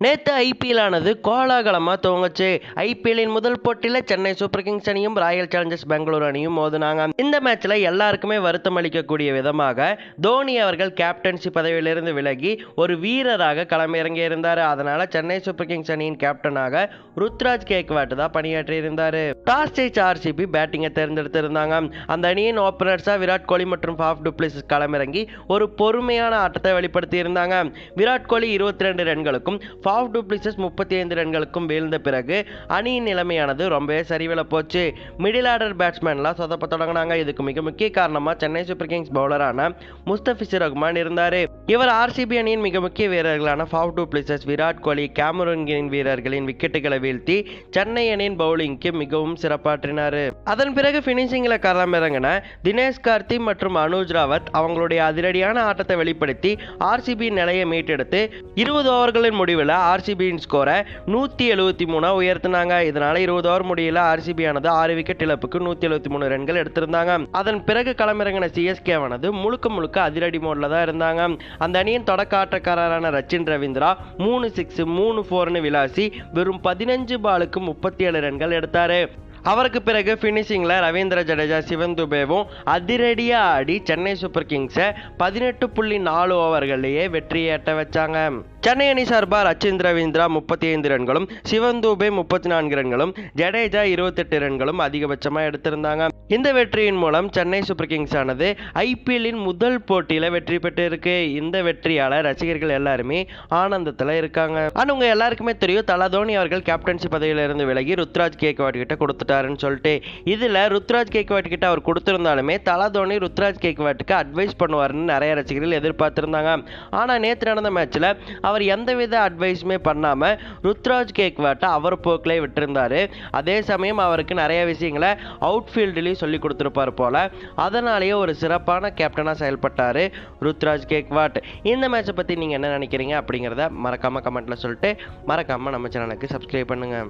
நேற்று ஐபிஎல் ஆனது கோலாகலமாக துவங்குச்சு. ஐபிஎல்லின் முதல் போட்டியில் சென்னை சூப்பர் கிங்ஸ் அணியும் ராயல் சேலஞ்சர்ஸ் பெங்களூர் அணியும் மோதினாங்க. இந்த மேட்ச்ல எல்லாருக்குமே வருத்தம் அளிக்கக்கூடிய விதமாக தோனி அவர்கள் கேப்டன்சி பதவியிலிருந்து விலகி ஒரு வீரராக களமிறங்கி இருந்தார். அதனால சென்னை சூப்பர் கிங்ஸ் அணியின் கேப்டனாக ருத்ராஜ் கேக்வாட் தான் பணியாற்றி இருந்தார். டாஸ் ஜெயிச்ச ஆர்சிபி பேட்டிங்கை தேர்ந்தெடுத்திருந்தாங்க. அந்த அணியின் ஓப்பனர்ஸா விராட் கோலி மற்றும் ஃபாஃப் டு பிளெசிஸ் களமிறங்கி ஒரு பொறுமையான ஆட்டத்தை வெளிப்படுத்தி இருந்தாங்க. Virat Kohli 22 ரன்களுக்கும் Faf to Plessis 35 ரன்களுக்கும் வீழ்ந்த பிறகு அணியின் நிலைமையானது ரொம்பவே சரிவில் போச்சு. மிடில் ஆர்டர் பேட்ஸ்மேன்லாம் சொதப்ப தொடங்கினாங்க. இதுக்கு மிக முக்கிய காரணமாக சென்னை சூப்பர் கிங்ஸ் பவுலரான முஸ்தபிசர் ரஹ்மான் இருந்தார். இவர் ஆர்சிபி அணியின் மிக முக்கிய வீரர்களான Faf to Plessis, Virat Kohli, Cameron green வீரர்களின் விக்கெட்டுகளை வீழ்த்தி சென்னை அணியின் பவுலிங்க்கு மிகவும் சிறப்பாற்றினார். அதன் பிறகு பினிஷிங்கில் களமிறங்கின தினேஷ் கார்த்தி மற்றும் அனுஜ் ராவத் அவங்களுடைய அதிரடியான ஆட்டத்தை வெளிப்படுத்தி ஆர்சிபி நிலையை மீட்டெடுத்து 20 ஓவர்களின் முடிவில் ஆர்சிபியின் ஸ்கோரை 173 உயர்த்தினாங்க. இதனால 20 ஓவர் முடியல ஆர்சிபி ஆனது 6 விக்கெட் இழப்புக்கு 173 ரன்கள் எடுத்திருந்தாங்க. அதன் பிறகு களமிறங்கின சிஎஸ்கே ஆனது முழுக்க அதிரடி மோட்ல தான் இருந்தாங்க. அந்த அணியின் தொடக்க ஆட்டக்காரரான ரச்சின் ரவீந்திரா 3 6 3 4 விளாசி வெறும் 15 பாலுக்கு 37 ரன்கள் எடுத்தாரு. அவருக்கு பிறகு பினிஷிங்கில் ரவீந்திர ஜடேஜா, சிவன் துபேவும் அதிரடியாக ஆடி சென்னை சூப்பர் கிங்ஸை 18.4 ஓவர்களையே வெற்றியை எட்ட வச்சாங்க. சென்னை அணி சார்பாக ரச்சின் ரவீந்திரா 35 ரன்களும், சிவன் துபே 34 ரன்களும், ஜடேஜா 28 ரன்களும் அதிகபட்சமாக எடுத்திருந்தாங்க. இந்த வெற்றியின் மூலம் சென்னை சூப்பர் கிங்ஸ் ஆனது ஐபிஎல்லின் முதல் போட்டியில் வெற்றி பெற்று இருக்கு. இந்த வெற்றியால் ரசிகர்கள் எல்லாருமே ஆனந்தத்தில் இருக்காங்க. ஆனால் உங்கள் எல்லாருக்குமே தெரியும், தல தோனி அவர்கள் கேப்டன்சி பதவியிலிருந்து விலகி ருத்ராஜ் கேக்வாட் கிட்ட கொடுத்துட்டாருன்னு சொல்லிட்டு. இதில் ருத்ராஜ் கேக்வாட் கிட்ட அவர் கொடுத்திருந்தாலுமே தல தோனி ருத்ராஜ் கேக்வாட்டுக்கு அட்வைஸ் பண்ணுவார்னு நிறைய ரசிகர்கள் எதிர்பார்த்திருந்தாங்க. ஆனால் நேற்று நடந்த மேட்ச்ல அவர் எந்தவித அட்வைஸுமே பண்ணாமல் ருத்ராஜ் கேக்வாட்டை அவர் போக்கிலே விட்டுருந்தாரு. அதே சமயம் அவருக்கு நிறைய விஷயங்களை அவுட்ஃபீல்டுலேயும் சொல்லி கொடுத்துருப்பார் போல. அதனாலேயே ஒரு சிறப்பான கேப்டனாக செயல்பட்டார் ருத்ராஜ் கேக்வாட். இந்த மேட்சை பற்றி நீங்கள் என்ன நினைக்கிறீங்க அப்படிங்கிறத மறக்காமல் கமெண்ட்டில் சொல்லிட்டு மறக்காமல் நம்ம சேனலுக்கு சப்ஸ்கிரைப் பண்ணுங்கள்.